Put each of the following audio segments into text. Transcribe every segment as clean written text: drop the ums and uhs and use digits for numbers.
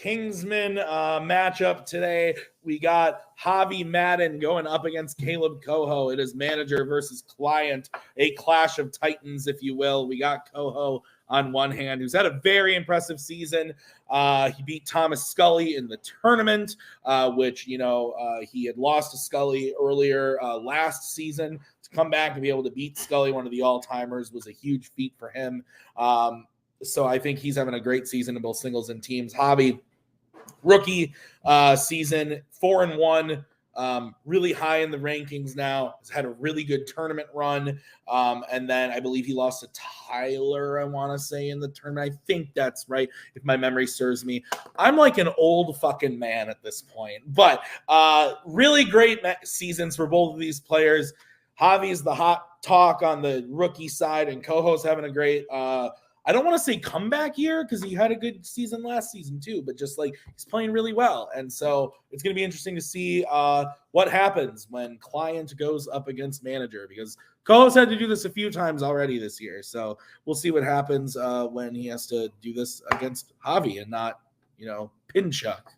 Kingsman matchup today. We got Javi Madan going up against Kaleb Koho. It is manager versus client, a clash of titans, if you will. We got Koho on one hand, who's had a very impressive season. He beat Thomas Scully in the tournament, which, he had lost to Scully earlier last season. To come back and be able to beat Scully, one of the all-timers, was a huge feat for him. So I think he's having a great season in both singles and teams. Javi, rookie season, 4-1, really high in the rankings now. Has had a really good tournament run. And then I believe he lost to Tyler, I want to say, in the tournament. I think that's right, if my memory serves me. I'm like an old fucking man at this point. But really great seasons for both of these players. Javi's the hot talk on the rookie side, and Koho's having a great I don't want to say comeback year because he had a good season last season too, but just like he's playing really well. And so it's going to be interesting to see what happens when client goes up against manager, because Koho's had to do this a few times already this year. So we'll see what happens when he has to do this against Javi and not, Pinchuck,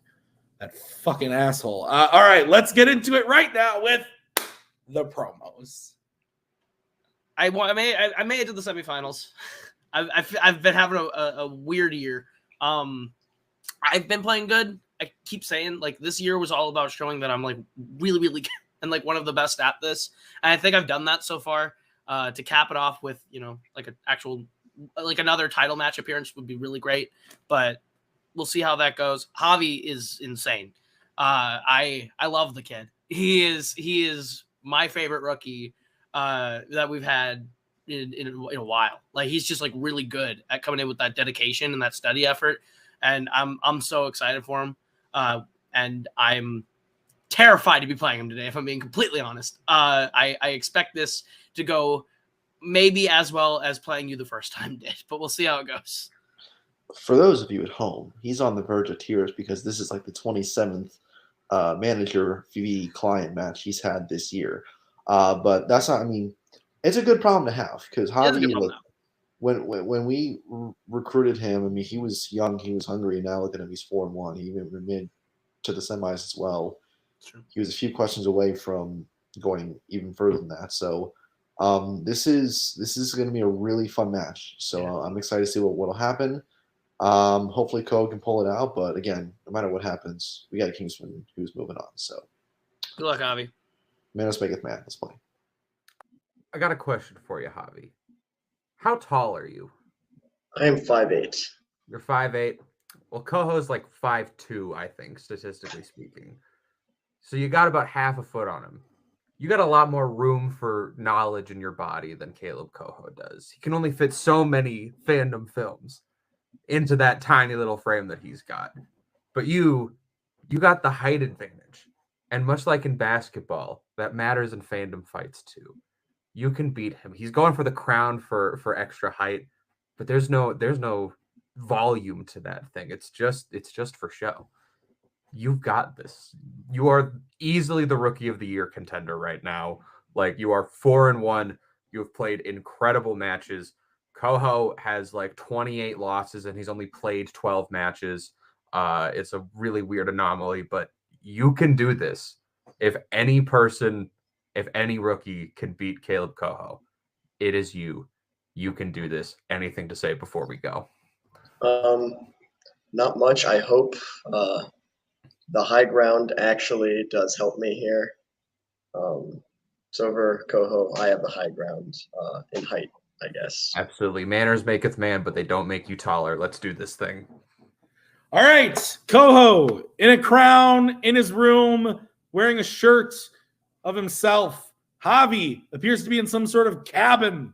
that fucking asshole. All right, let's get into it right now with the promos. I made it to the semifinals. I've been having a weird year. I've been playing good. I keep saying, like, this year was all about showing that I'm, like, really, really good and, like, one of the best at this. And I think I've done that so far. To cap it off with, like an actual, like, another title match appearance would be really great. But we'll see how that goes. Javi is insane. I love the kid. He is my favorite rookie that we've had in a while. Like, he's just like really good at coming in with that dedication and that study effort, and I'm so excited for him, and I'm terrified to be playing him today, if I'm being completely honest. I expect this to go maybe as well as playing you the first time did, but we'll see how it goes. For those of you at home, he's on the verge of tears because this is like the 27th manager v client match he's had this year, but that's not, it's a good problem to have, because Javi, when we recruited him, he was young, he was hungry, and now look at him, he's 4-1. He even made to the semis as well. He was a few questions away from going even further than that. So this is going to be a really fun match. So I'm excited to see what'll happen. Hopefully Koho can pull it out, but again, no matter what happens, we got a Kingsman who's moving on. So good luck, Javi. Manos maketh man. Let's play. I got a question for you, Javi. How tall are you? I am 5'8". You're 5'8". Well, Koho's like 5'2", I think, statistically speaking. So you got about half a foot on him. You got a lot more room for knowledge in your body than Kaleb Koho does. He can only fit so many Fandom films into that tiny little frame that he's got. But you got the height advantage. And much like in basketball, that matters in Fandom fights too. You can beat him. He's going for the crown for extra height, but there's no volume to that thing. It's just for show. You've got this. You are easily the rookie of the year contender right now. Like, you are 4-1. You have played incredible matches. Koho has like 28 losses and he's only played 12 matches. It's a really weird anomaly, but you can do this. If any rookie can beat Kaleb Koho, it is you. You can do this. Anything to say before we go? Not much. I hope the high ground actually does help me here. So over Koho, I have the high ground in height, I guess. Absolutely. Manners maketh man, but they don't make you taller. Let's do this thing. All right. Koho in a crown in his room, wearing a shirt of himself. Javi appears to be in some sort of cabin.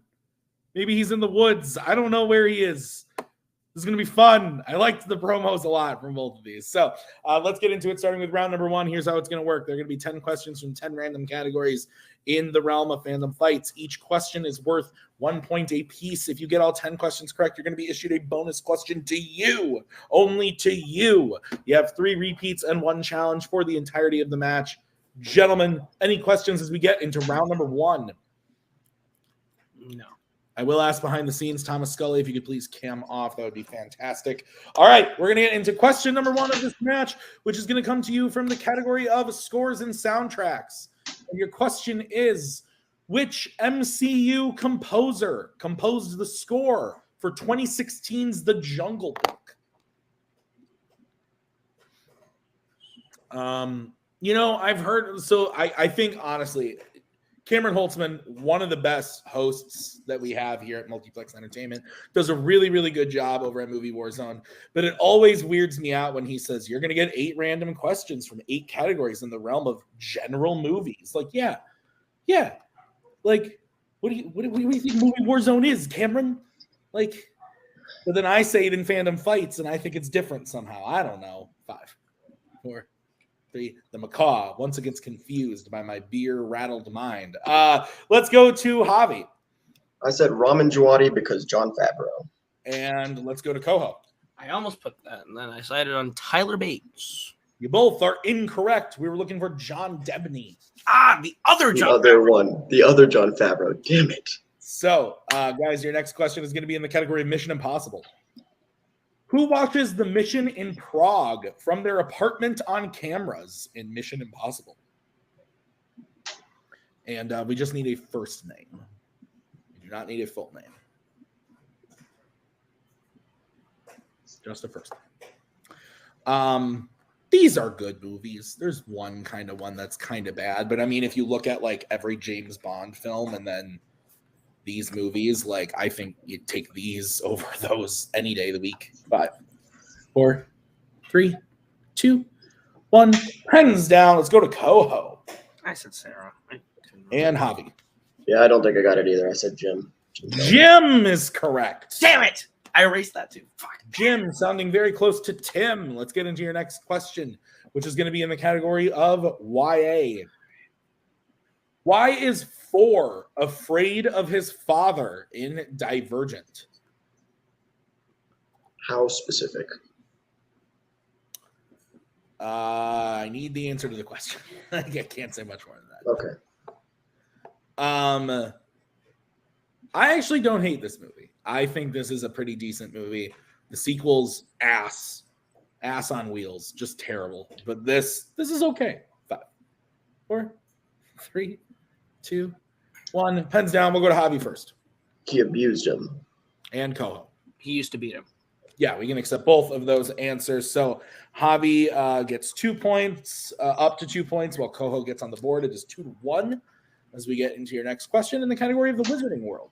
Maybe he's in the woods. I don't know where he is. This is going to be fun. I liked the promos a lot from both of these. So let's get into it, starting with round number 1. Here's how it's going to work. There are going to be 10 questions from 10 random categories in the realm of Fandom fights. Each question is worth 1 point a piece. If you get all 10 questions correct, you're going to be issued a bonus question to you, only to you. You have 3 repeats and 1 challenge for the entirety of the match. Gentlemen, any questions as we get into round number 1? No. I will ask behind the scenes, Thomas Scully, if you could please cam off. That would be fantastic. All right, we're going to get into question number 1 of this match, which is going to come to you from the category of scores and soundtracks. And your question is, which MCU composer composed the score for 2016's The Jungle Book? I've heard, so I think, honestly, Cameron Holtzman, one of the best hosts that we have here at Multiplex Entertainment, does a really, really good job over at Movie Warzone. But it always weirds me out when he says, you're going to get 8 random questions from 8 categories in the realm of general movies. Like, yeah. Like, what do you think Movie Warzone is, Cameron? Like, but then I say it in Fandom Fights, and I think it's different somehow. I don't know. 5, 4, 3. The macaw once again confused by my beer-rattled mind. Let's go to Javi. I said Ramen Djawadi because Jon Favreau. And let's go to Koho. I almost put that, and then I decided on Tyler Bates. You both are incorrect. We were looking for John Debney. The other John. The other Jon Favreau. Damn it. So, guys, your next question is going to be in the category of Mission Impossible. Who watches the mission in Prague from their apartment on cameras in Mission Impossible? And we just need a first name. We do not need a full name. Just a first name. These are good movies. There's one that's kind of bad. But, I mean, if you look at, like, every James Bond film and then these movies, like, I think you'd take these over those any day of the week. 5, 4, 3, 2, 1. Pens down. Let's go to Koho. I said Sarah. And Javi. Yeah, I don't think I got it either. I said Jim. Jim is correct. Damn it! I erased that too. Fuck. Jim sounding very close to Tim. Let's get into your next question, which is going to be in the category of YA. Why is 4 afraid of his father in Divergent? How specific? I need the answer to the question. I can't say much more than that. Okay. I actually don't hate this movie. I think this is a pretty decent movie. The sequel's ass on wheels, just terrible. But this is okay. 5, 4, 3, 2, 1. Pens down. We'll go to Javi first. He abused him. And Koho. He used to beat him. Yeah, we can accept both of those answers. So Javi gets 2 points, up to 2 points, while Koho gets on the board. It is 2-1 as we get into your next question in the category of the Wizarding World.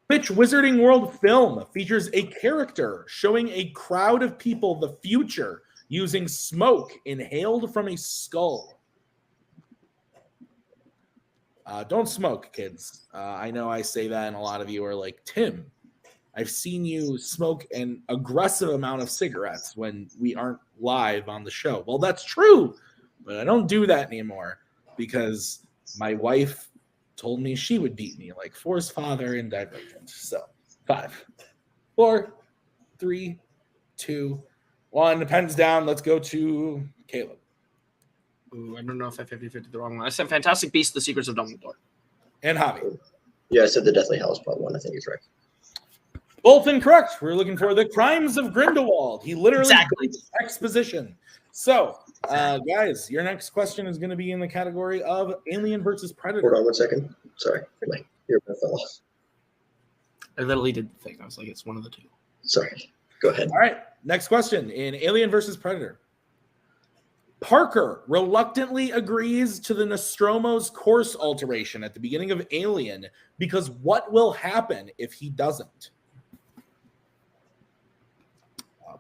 Which Wizarding World film features a character showing a crowd of people the future using smoke inhaled from a skull? Don't smoke, kids. I know I say that, and a lot of you are like, Tim, I've seen you smoke an aggressive amount of cigarettes when we aren't live on the show. Well, that's true, but I don't do that anymore because my wife told me she would beat me like For's father in Divergent. So 5, 4, 3, 2, 1. Pens down. Let's go to Kaleb. Ooh, I don't know if I 50-50 the wrong one. I said Fantastic Beasts: The Secrets of Dumbledore. And Javi. Yeah, I said the Deathly Hallows Part 1. I think he's right. Both incorrect. We're looking for The Crimes of Grindelwald. He literally Exactly. exposition. So, guys, your next question is going to be in the category of Alien versus Predator. Hold on 1 second. Sorry. My earbud fell off. I literally did think. I was like, it's one of the two. Sorry. Go ahead. All right. Next question in Alien versus Predator. Parker reluctantly agrees to the Nostromo's course alteration at the beginning of Alien because what will happen if he doesn't?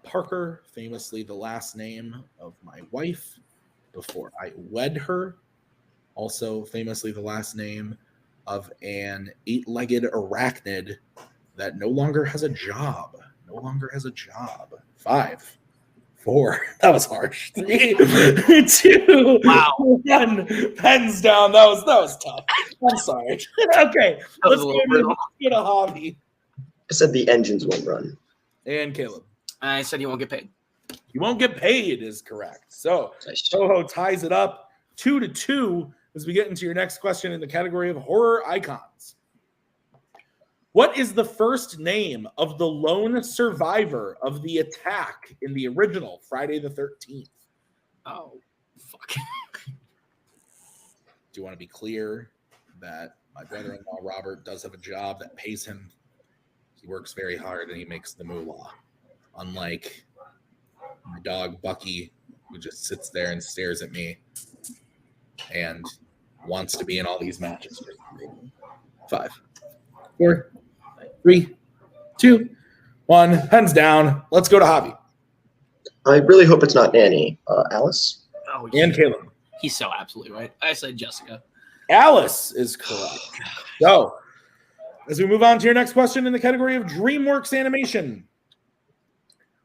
Parker, famously the last name of my wife before I wed her. Also famously the last name of an 8-legged arachnid that no longer has a job. 5, 4. That was harsh. 3, 2, Wow. 1. Pens down. That was tough. I'm sorry. Okay. Let's go to Javi. I said the engines won't run. And Kaleb. I said he won't get paid. You won't get paid is correct. So Koho ties it up 2-2 as we get into your next question in the category of horror icons. What is the first name of the lone survivor of the attack in the original Friday the 13th? Oh, fuck. Do you want to be clear that my brother-in-law Robert does have a job that pays him? He works very hard and he makes the moolah. Unlike my dog Bucky, who just sits there and stares at me and wants to be in all these matches. 5, 4, 3, 2, 1. Pens down. Let's go to Javi. I really hope it's not Annie. Alice? Oh, And Caleb. he's so absolutely right. I said Jessica. Alice is correct. So, as we move on to your next question in the category of DreamWorks Animation,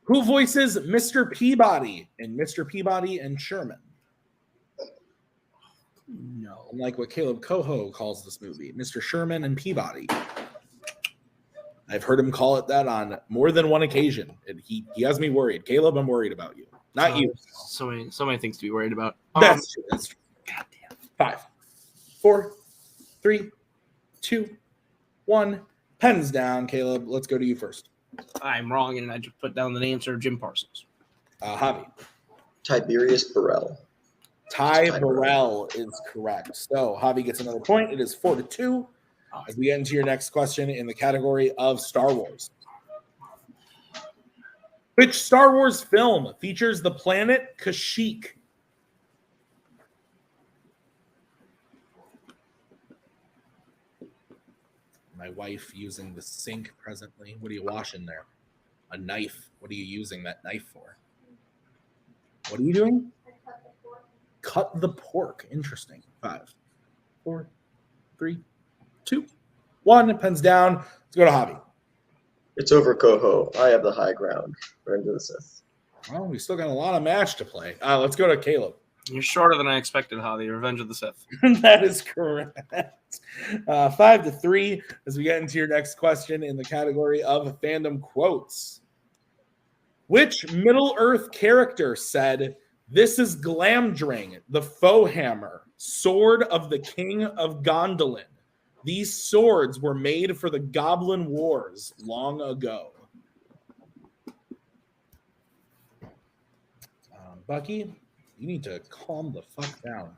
who voices Mr. Peabody in Mr. Peabody and Sherman? No. Unlike what Caleb Koho calls this movie, Mr. Sherman and Peabody. I've heard him call it that on more than one occasion, and he has me worried. Caleb, I'm worried about you, not you. So many things to be worried about. That's true. That's true. God damn. 5, 4, 3, 2, 1. Pens down, Caleb. Let's go to you first. I'm wrong, and I just put down the answer of Jim Parsons. Javi. Tiberius Burrell. Ty Burrell is correct. So Javi gets another point. It is 4-2. As we get into your next question in the category of Star Wars. Which Star Wars film features the planet Kashyyyk? My wife using the sink presently. What are you washing there? A knife. What are you using that knife for? What are you doing? Cut the pork. Interesting. 5, 4, 3, 2, 1. Pens down. Let's go to Javi. It's over Koho. I have the high ground. Revenge of the Sith. Well, we still got a lot of match to play. Let's go to Caleb. You're shorter than I expected, Javi. Revenge of the Sith. That is correct. 5-3 as we get into your next question in the category of fandom quotes. Which Middle-earth character said, "This is Glamdring, the foe hammer, sword of the king of Gondolin. These swords were made for the Goblin Wars long ago"? Bucky, you need to calm the fuck down.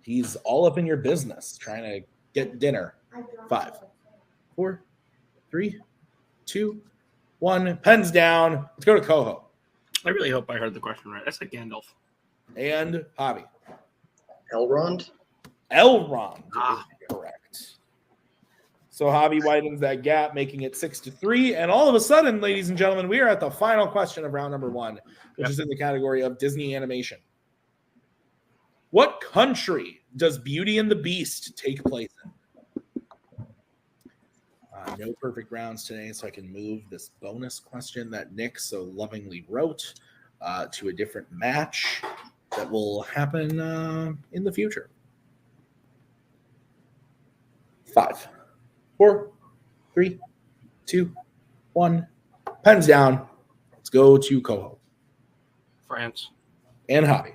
He's all up in your business trying to get dinner. 5, 4, 3, 2, 1. Pens down. Let's go to Koho. I really hope I heard the question right. I said Gandalf. And Javi. Elrond? Elrond is correct. So Javi widens that gap, making it 6-3. And all of a sudden, ladies and gentlemen, we are at the final question of round number 1, which is in the category of Disney animation. What country does Beauty and the Beast take place in? No perfect rounds today, so I can move this bonus question that Nick so lovingly wrote to a different match that will happen in the future. 5, 4, 3, 2, 1. Pens down. Let's go to Koho. France. And Javi.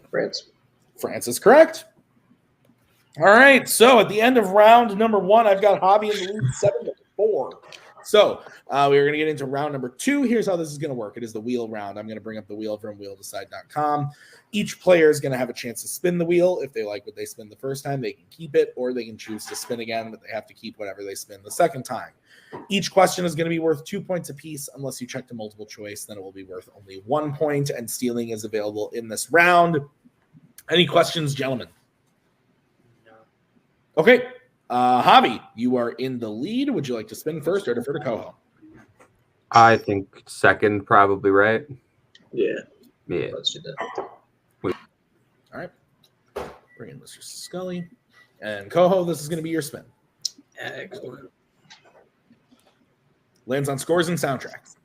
France. France is correct. All right. So at the end of round number 1, I've got Javi in the lead 7-4. So we're going to get into round number 2. Here's how this is going to work. It is the wheel round. I'm going to bring up the wheel from wheeldecide.com. Each player is going to have a chance to spin the wheel. If they like what they spin the first time, they can keep it, or they can choose to spin again, but they have to keep whatever they spin the second time. Each question is going to be worth 2 points apiece. Unless you check to multiple choice, then it will be worth only 1 point, and stealing is available in this round. Any questions, gentlemen? No. Okay. Javi, you are in the lead. Would you like to spin first or defer to Koho? I think second, probably, right? Yeah. Yeah. Let's do that. All right. Bring in Mr. Scully. And Koho, this is going to be your spin. Excellent. Lands on scores and soundtracks.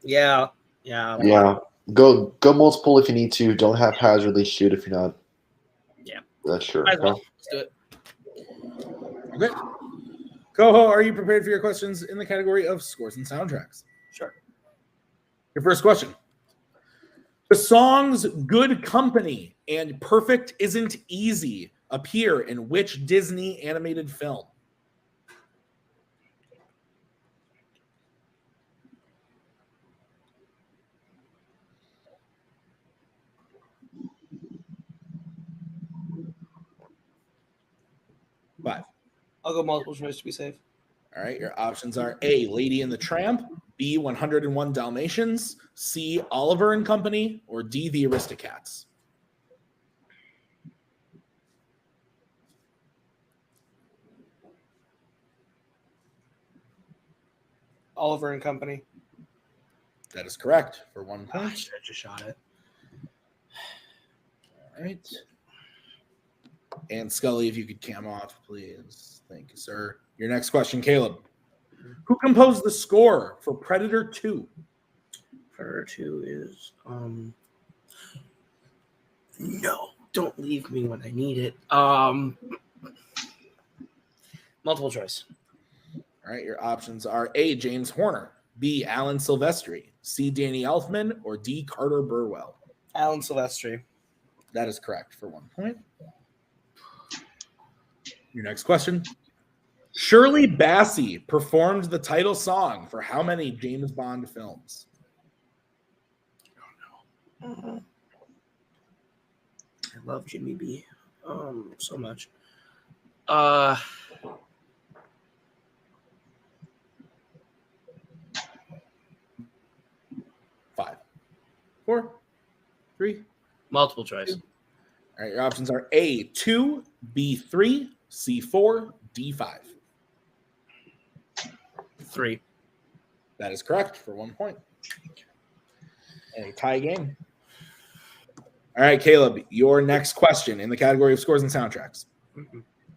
Yeah. Yeah. Go multiple if you need to. Don't haphazardly shoot if you're not. Yeah. That's sure. Might as well. Let's do it. Okay. Koho, are you prepared for your questions in the category of scores and soundtracks? Sure. Your first question. The songs Good Company and Perfect Isn't Easy appear in which Disney animated film? 5. I'll go multiple choice to be safe. All right, your options are A, Lady and the Tramp, B, 101 Dalmatians, C, Oliver and Company, or D, The Aristocats. Oliver and Company. That is correct for 1 I point. should have just shot it. All right. And Scully, if you could cam off, please. Thank you, sir. Your next question, Caleb. Who composed the score for Predator 2? Predator 2 is no, don't leave me when I need it. Multiple choice. All right, your options are A, James Horner, B, Alan Silvestri, C, Danny Elfman, or D, Carter Burwell. Alan Silvestri. That is correct for 1 point. Your next question. Shirley Bassey performed the title song for how many James Bond films? I love Jimmy B. So much. 5, 4, 3. Multiple choice. All right, your options are A, 2, B, 3, C, 4, D, 5. 3. That is correct for 1 point. And a tie game. All right, Caleb, your next question in the category of scores and soundtracks.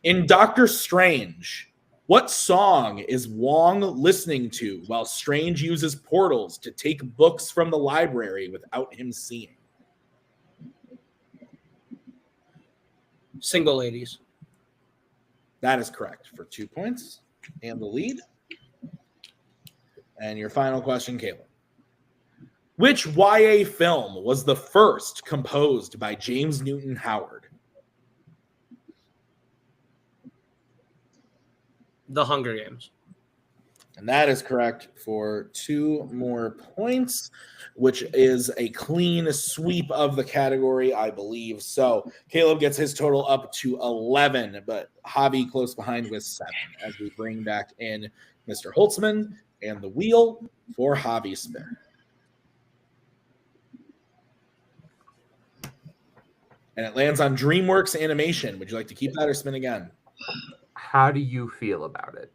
In Doctor Strange, what song is Wong listening to while Strange uses portals to take books from the library without him seeing? Single ladies. That is correct for 2 points and the lead. And your final question, Caleb. Which YA film was the first composed by James Newton Howard? The Hunger Games. And that is correct for 2 more points, which is a clean sweep of the category, I believe. So Caleb gets his total up to 11, but Javi close behind with 7 as we bring back in Mr. Holtzman and the wheel for Javi spin. And it lands on DreamWorks Animation. Would you like to keep that or spin again? How do you feel about it?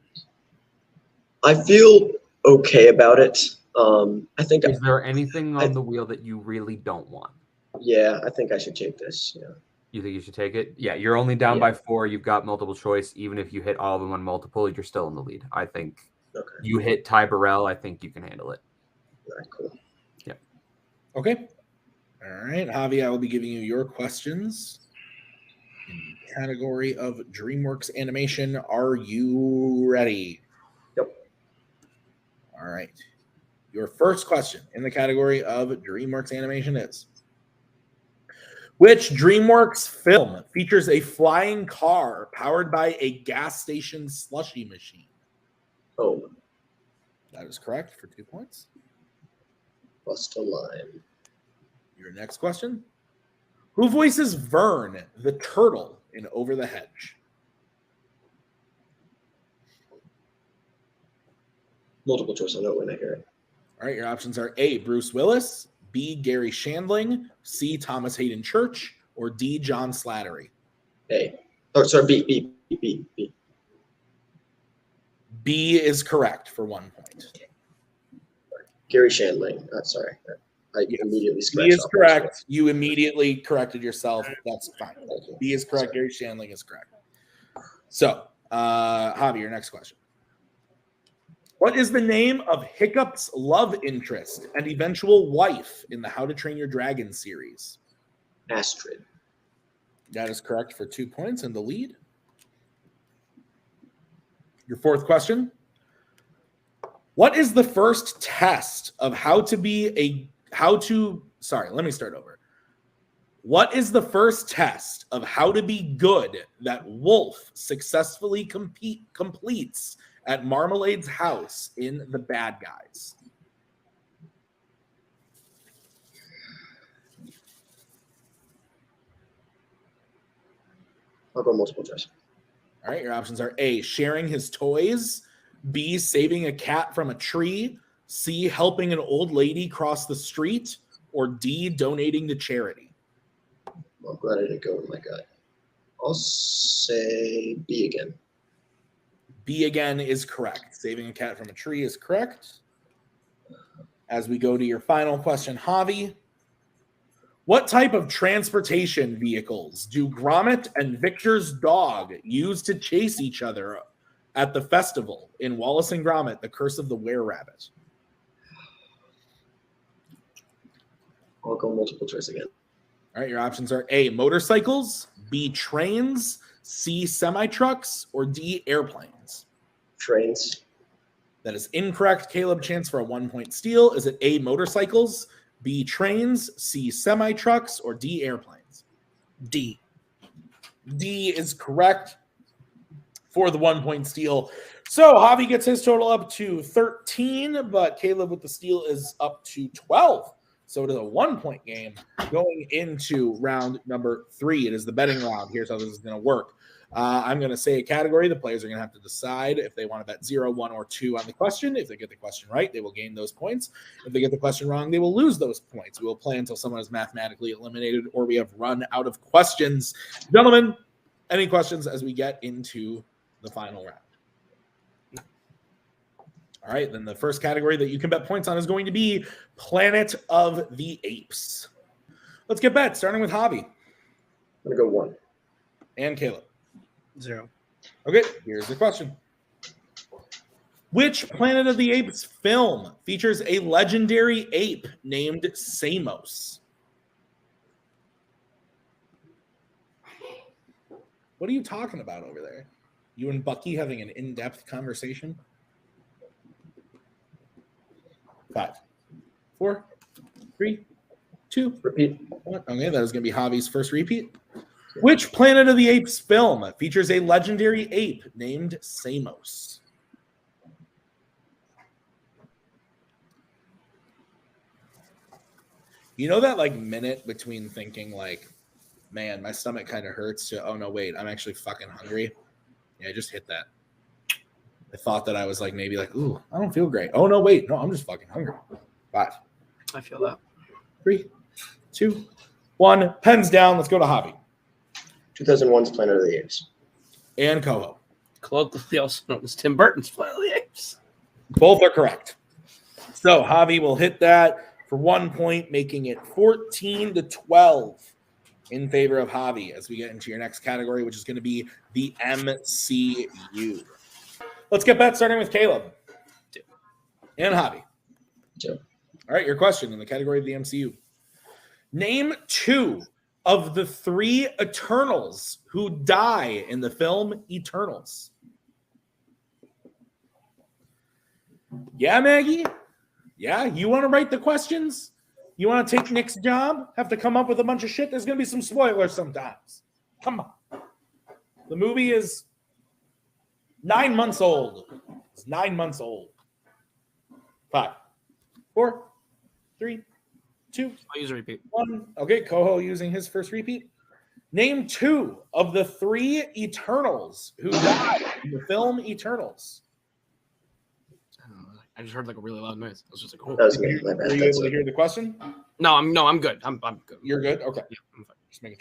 I feel okay about it. I think. Is there anything on the wheel that you really don't want? Yeah, I think I should take this. Yeah. You think you should take it? Yeah, you're only down by 4. You've got multiple choice. Even if you hit all of them on multiple, you're still in the lead. I think you hit Ty Burrell. I think you can handle it. All right, cool. Yeah. Okay. All right, Javi, I will be giving you your questions in the category of DreamWorks Animation. Are you ready? Yep. All right. Your first question in the category of DreamWorks Animation is: which DreamWorks film features a flying car powered by a gas station slushy machine? Oh. That is correct for 2 points. Bust a line. Your next question. Who voices Vern, the turtle, in Over the Hedge? Multiple choice. I know when I hear it. All right, your options are A, Bruce Willis, B, Gary Shandling, C, Thomas Hayden Church, or D, John Slattery. A. Oh, sorry, B. B is correct for 1 point. Gary Shandling. Sorry. I immediately scratched B is off correct. You immediately corrected yourself. That's fine. B is correct. Gary Shandling is correct. So, Javi, your next question. What is the name of Hiccup's love interest and eventual wife in the How to Train Your Dragon series? Astrid. That is correct for 2 points in the lead. Your fourth question. What is the first test of What is the first test of how to be good that Wolf successfully completes at Marmalade's house in The Bad Guys? I'll go multiple choice. All right, your options are A, sharing his toys, B, saving a cat from a tree, C, helping an old lady cross the street, or D, donating to charity. I'm glad I didn't go with my gut. I'll say B again. B again is correct. Saving a cat from a tree is correct. As we go to your final question, Javi, what type of transportation vehicles do Gromit and Victor's dog use to chase each other at the festival in Wallace and Gromit, The Curse of the Were-Rabbit? I'll go multiple choice again. All right, your options are A, motorcycles, B, trains, C, semi-trucks, or D, airplanes. Trains. That is incorrect. Kaleb, chance for a 1-point steal. Is it A, motorcycles, B, trains, C, semi-trucks, or D, airplanes? D. D is correct for the 1-point steal. So Javi gets his total up to 13, but Kaleb with the steal is up to 12. So it is a 1-point game going into round number 3. It is the betting round. Here's how this is going to work. I'm going to say a category. The players are going to have to decide if they want to bet 0, 1, or 2 on the question. If they get the question right, they will gain those points. If they get the question wrong, they will lose those points. We will play until someone is mathematically eliminated or we have run out of questions. Gentlemen, any questions as we get into the final round? All right, then the first category that you can bet points on is going to be Planet of the Apes. Let's get bet, starting with Javi. I'm going to go 1. And Kaleb. 0. Okay, here's the question. Which Planet of the Apes film features a legendary ape named Samos? What are you talking about over there? You and Bucky having an in-depth conversation? 5, 4, 3, 2. Repeat. 1. Okay, that is going to be Javi's first repeat. Which Planet of the Apes film features a legendary ape named Samos? You know that like minute between thinking like, man, my stomach kind of hurts to, oh no, wait, I'm actually fucking hungry. Yeah, I just hit that. I thought that I was like, maybe like, ooh, I don't feel great. Oh no, wait, no, I'm just fucking hungry. 5. I feel that. 3, 2, 1. Pens down. Let's go to Javi. 2001's Planet of the Apes. And Koho. Colloquially also known as Tim Burton's Planet of the Apes. Both are correct. So Javi will hit that for 1 point, making it 14-12 in favor of Javi as we get into your next category, which is going to be the MCU. Let's get bet starting with Kaleb. 2. And Javi. 2. All right, your question in the category of the MCU. Name 2 of the 3 Eternals who die in the film Eternals. Yeah, Maggie? Yeah, you want to write the questions? You want to take Nick's job? Have to come up with a bunch of shit? There's going to be some spoilers sometimes. Come on. The movie is 9 months old. It's 9 months old. 5, 4, 3, 2. I'll use a repeat. 1. Okay, Koho using his first repeat. Name 2 of the 3 Eternals who died in the film Eternals. I just heard like a really loud noise. I was just like, oh. That was me. My Were bad. you That's able to it. hear the question? No, I'm good. I'm good. You're good? Okay. Yeah, I'm fine. Just making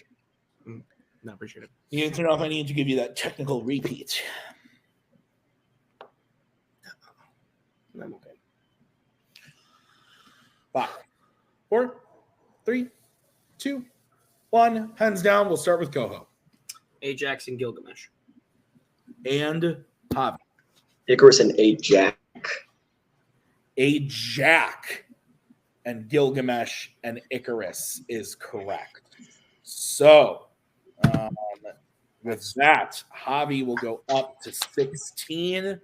sure. No, appreciate it. You need to know if I need to give you that technical repeat. I'm okay. 5, 4, 3, 2, 1. Hands down. We'll start with Koho. Ajax and Gilgamesh. And Javi. Icarus and a Jack. A Jack and Gilgamesh and Icarus is correct. So, with that, Javi will go up to 16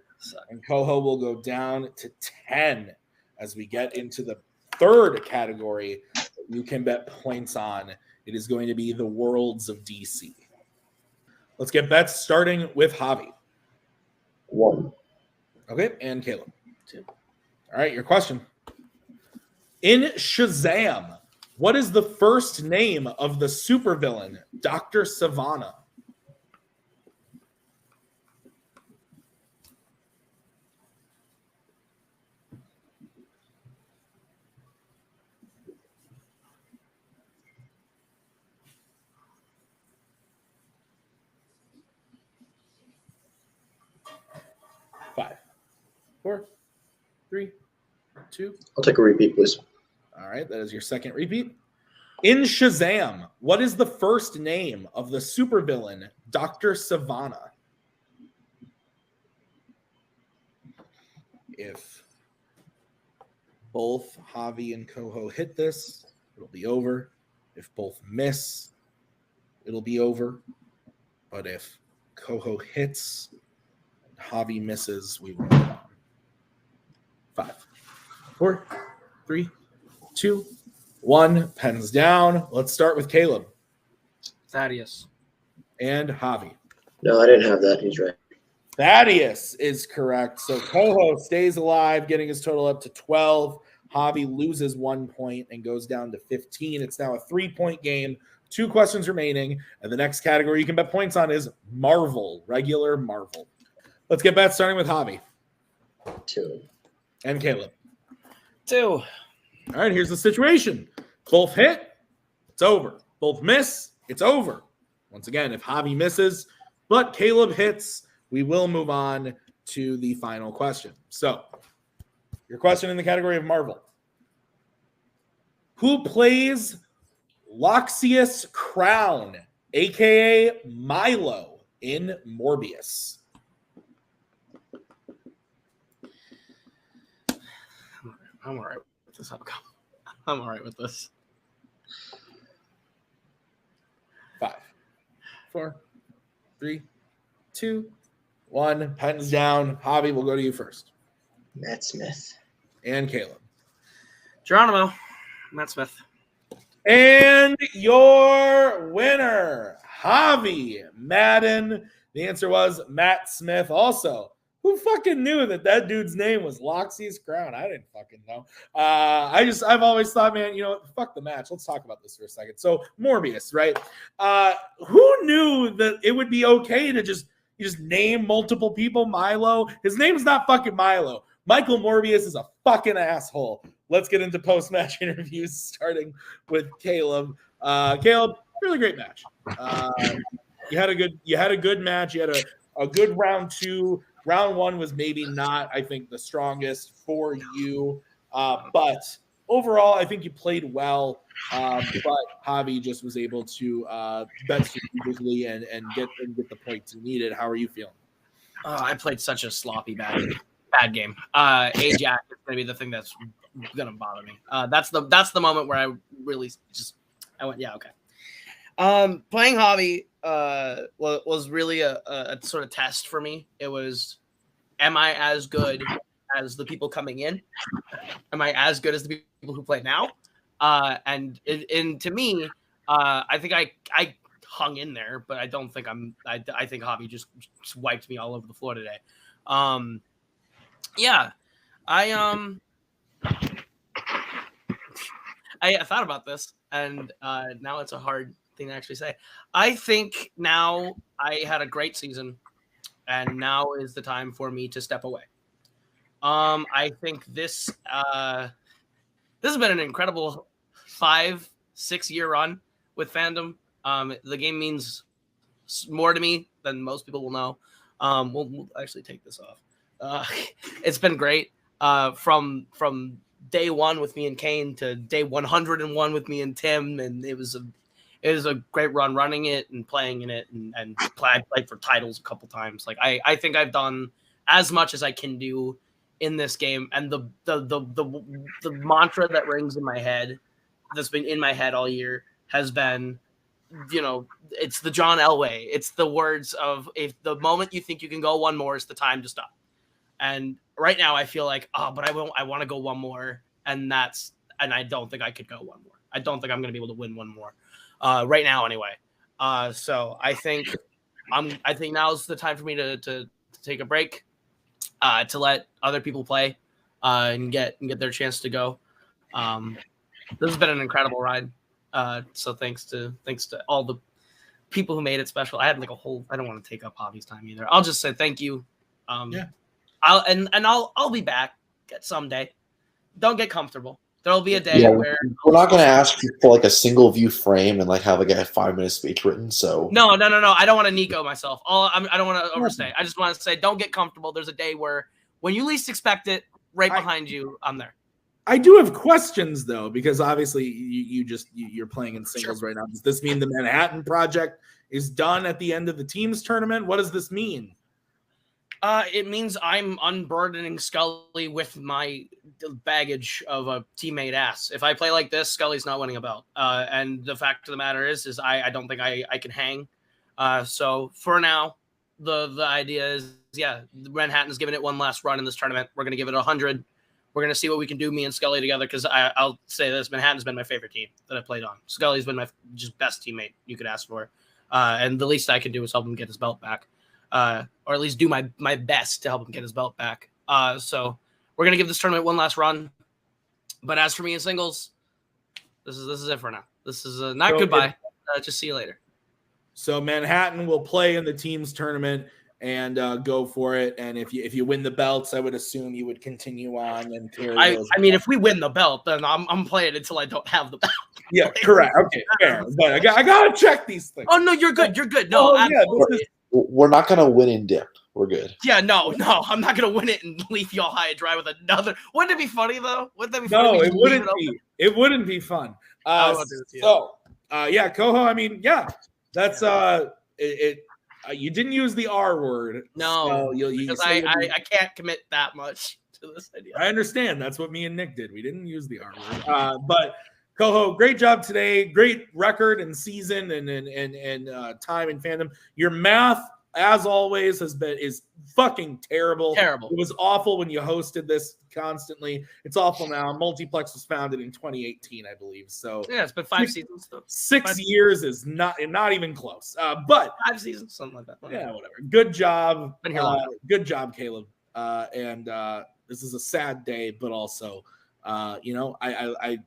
and Koho will go down to 10 as we get into the third category that you can bet points on. It is going to be the worlds of DC. Let's get bets starting with Javi. 1. Okay, and Kaleb. 2. All right, your question. In Shazam, what is the first name of the supervillain, Dr. Savannah? 4, 3, 2. I'll take a repeat, please. All right, that is your second repeat. In Shazam, what is the first name of the supervillain, Dr. Savannah? If both Javi and Koho hit this, it'll be over. If both miss, it'll be over. But if Koho hits and Javi misses, we will move on. 5, 4, 3, 2, 1. Pens down. Let's start with Kaleb Thaddeus. and Javi. No, I didn't have that. He's right. Thaddeus is correct. So Koho stays alive, getting his total up to 12. Javi loses 1 point and goes down to 15. It's now a 3-point game. 2 questions remaining. And the next category you can bet points on is Marvel, regular Marvel. Let's get bets starting with Javi 2. and Kaleb. 2. All right, here's the situation. Both hit, it's over. Both miss, it's over. Once again, if Javi misses, but Kaleb hits, we will move on to the final question. So, your question in the category of Marvel. Who plays Loxias Crown, a.k.a. Milo, in Morbius? I'm all right with this outcome. I'm all right with this. 5, 4, 3, 2, 1. Pens down. Javi, we'll go to you first. Matt Smith. And Kaleb. Geronimo. Matt Smith. And your winner, Javi Madan. The answer was Matt Smith. Also, who fucking knew that dude's name was Loxias Crown? I didn't fucking know. I've always thought, man, you know, fuck the match. Let's talk about this for a second. So Morbius, right? Who knew that it would be okay to just name multiple people Milo? His name's not fucking Milo. Michael Morbius is a fucking asshole. Let's get into post-match interviews, starting with Kaleb. Kaleb, really great match. You had a good match. You had a good round 2. Round 1 was maybe not, I think, the strongest for you. But overall, I think you played well. But Javi just was able to bet strategically and get the points he needed. How are you feeling? I played such a sloppy bad game. Ajax is going to be the thing that's going to bother me. That's the moment where I really I went, yeah, okay. Playing Javi was really a sort of test for me. It was, am I as good as the people coming in? Am I as good as the people who play now? And to me, I think I hung in there, but I don't think I think Javi just wiped me all over the floor today. Yeah, I thought about this, and now it's a hard thing to actually say. I think now I had a great season, and now is the time for me to step away. I think this has been an incredible 5-6 year run with Fandom. The game means more to me than most people will know. We'll actually take this off. It's been great from day 1 with me and Kane to day 101 with me and Tim, and it was a great run running it and playing in it, and I played for titles a couple times. Like I think I've done as much as I can do in this game, and the mantra that rings in my head, that's been in my head all year, has been, you know, it's the John Elway. It's the words of, if the moment you think you can go one more is the time to stop. And right now I feel like, but I want to go one more. And I don't think I could go one more. I don't think I'm going to be able to win one more right now anyway. So I think now's the time for me to take a break, to let other people play and get their chance to go. This has been an incredible ride. So thanks to all the people who made it special. I had like I don't want to take up Javi's time either. I'll just say thank you. Yeah. I'll be back someday. Don't get comfortable. There'll be a day where we're not going to ask for like a single view frame and like have like a 5-minute speech written. So no. I don't want to Nico myself. I don't want to overstay. I just want to say, don't get comfortable. There's a day where When you least expect it, right behind you, I'm there. I do have questions though, because obviously you're playing in singles right now. Does this mean the Manhattan Project is done at the end of the teams tournament? What does this mean? It means I'm unburdening Scully with my baggage of a teammate ass. If I play like this, Scully's not winning a belt. And the fact of the matter is I don't think I can hang. So for now, the idea is, Manhattan's giving it one last run in this tournament. We're going to give it 100. We're going to see what we can do, me and Scully together, because I'll say this, Manhattan's been my favorite team that I played on. Scully's been my just best teammate you could ask for. And the least I can do is help him get his belt back. Or at least do my best to help him get his belt back. So we're going to give this tournament one last run. But as for me in singles, this is it for now. This is not goodbye. Just see you later. So Manhattan will play in the teams tournament and go for it. And if you win the belts, I would assume you would continue on and carry those. I mean, if we win the belt, then I'm playing until I don't have the belt. Yeah, correct. Okay, fair. But I gotta check these things. Oh no, you're good. You're good. No, absolutely. We're not gonna win in dip. We're good. Yeah, no, I'm not gonna win it and leave y'all high and dry with another. Wouldn't it be funny though? Wouldn't that be funny? No, it wouldn't be. It wouldn't be fun. Koho. I mean, that's you didn't use the R word. No, so because I can't commit that much to this idea. I understand. That's what me and Nick did. We didn't use the R word. But Koho, great job today. Great record and season and time in fandom. Your math, as always, is fucking terrible. Terrible. It was awful when you hosted this constantly. It's awful now. Multiplex was founded in 2018, I believe. So yeah, it's been 5 seasons. Though. 6 years is not even close. But 5 seasons, something like that. Yeah, whatever. Good job. Been here long. Good job, Kaleb. And this is a sad day, but also, I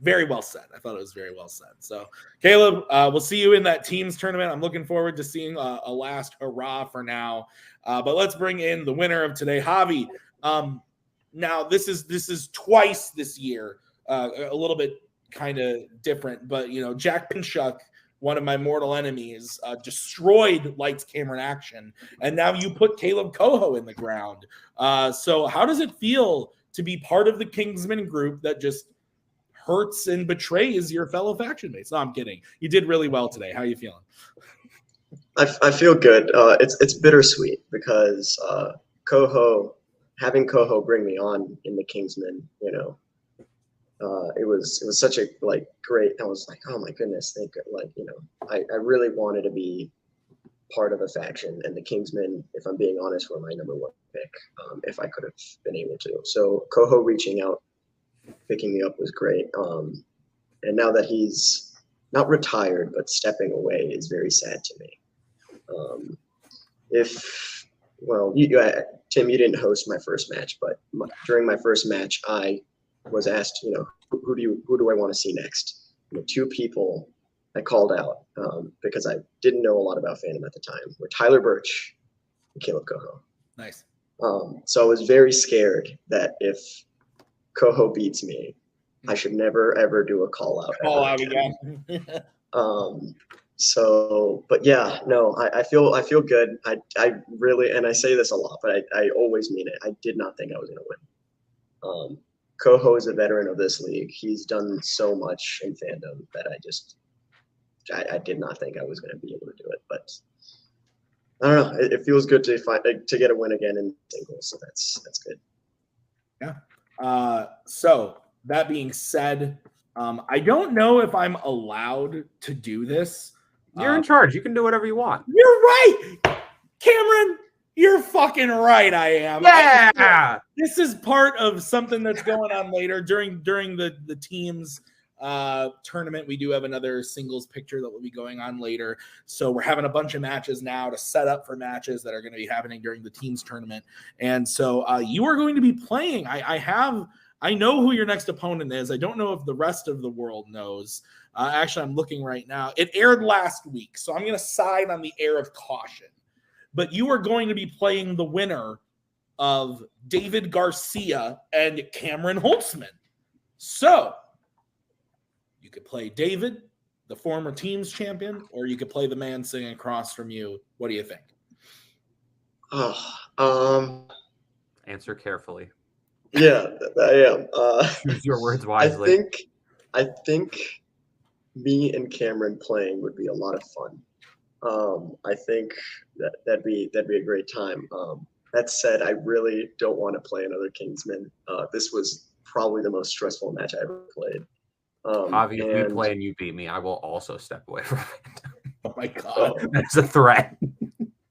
very well said. I thought it was very well said. So, Kaleb, we'll see you in that teams tournament. I'm looking forward to seeing a last hurrah for now. But let's bring in the winner of today, Javi. Now, this is twice this year, a little bit kind of different. But, Jack Pinchuk, one of my mortal enemies, destroyed Lights, Camera, and Action. And now you put Kaleb Koho in the ground. So how does it feel to be part of the Kingsman group that just hurts and betrays your fellow faction mates? No, I'm kidding. You did really well today. How are you feeling? I feel good. It's bittersweet because having Koho bring me on in the Kingsman, it was such a great. I was like, oh my goodness, I really wanted to be part of a faction, and the Kingsmen, if I'm being honest, were my number one pick if I could have been able to. So Koho reaching out, picking me up was great. And now that he's not retired but stepping away is very sad to me. Tim, you didn't host my first match, but during my first match, I was asked, who do I want to see next? The 2 people I called out because I didn't know a lot about Fandom at the time were Tyler Birch and Kaleb Koho. Nice. So I was very scared that if Koho beats me, I should never ever do a call out again. But yeah, no, I feel good. I really, and I say this a lot, but I always mean it. I did not think I was going to win. Koho is a veteran of this league. He's done so much in Fandom that I did not think I was going to be able to do it. But I don't know. It feels good to get a win again in singles. So that's good. Yeah. So that being said, I don't know if I'm allowed to do this. You're in charge. You can do whatever you want. You're right, Cameron. You're fucking right. I am. Yeah. This is part of something that's going on later during the teams tournament. We do have another singles picture that will be going on later. So we're having a bunch of matches now to set up for matches that are going to be happening during the teams tournament. And so you are going to be playing. I know who your next opponent is. I don't know if the rest of the world knows. Actually, I'm looking right now. It aired last week, so I'm going to side on the air of caution. But you are going to be playing the winner of David Garcia and Cameron Holtzman. So you could play David, the former teams champion, or you could play the man sitting across from you. What do you think? Answer carefully. Yeah, I am. Choose your words I wisely. think me and Cameron playing would be a lot of fun. I think that'd be a great time. That said, I really don't want to play another Kingsman. This was probably the most stressful match I ever played. Javi, if we and play and you beat me, I will also step away from it. Oh my god. oh, That's a threat.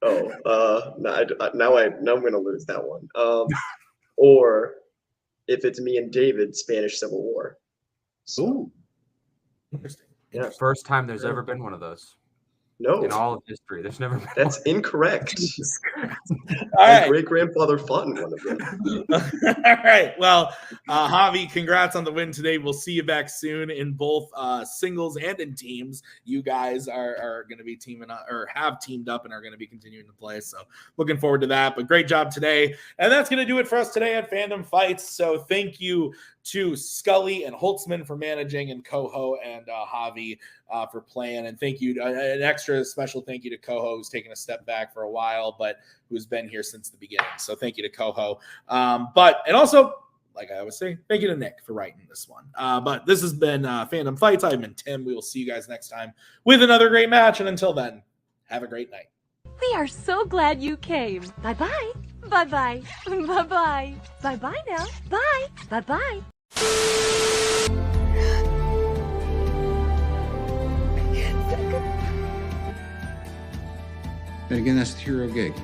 now I'm gonna lose that one. Or if it's me and David, Spanish Civil War. So, Ooh. Interesting. yeah. First time there's ever been one of those No, in all of history. There's never been that's one. incorrect. All My right. great grandfather fought in one of them. All right. Well, Javi, congrats on the win today. We'll see you back soon in both singles and in teams. You guys are going to be teaming up or have teamed up and are going to be continuing to play. So looking forward to that. But great job today. And that's going to do it for us today at Fandom Fights. So thank you to Scully and Holtzman for managing, and Koho and Javi for playing. And thank you, an extra special thank you to Koho, who's taken a step back for a while, but who's been here since the beginning. So thank you to Koho. And also, like I always say, thank you to Nick for writing this one. But this has been Fandom Fights. I've been Tim. We will see you guys next time with another great match. And until then, have a great night. We are so glad you came. Bye-bye. Bye-bye. Bye-bye. Bye-bye now. Bye. Bye-bye. But again, that's the hero gig.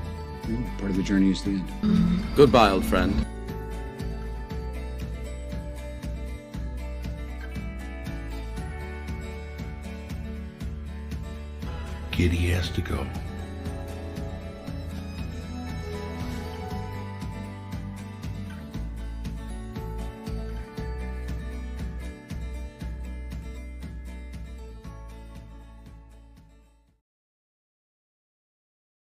Part of the journey is the end. Goodbye, old friend. Kitty has to go.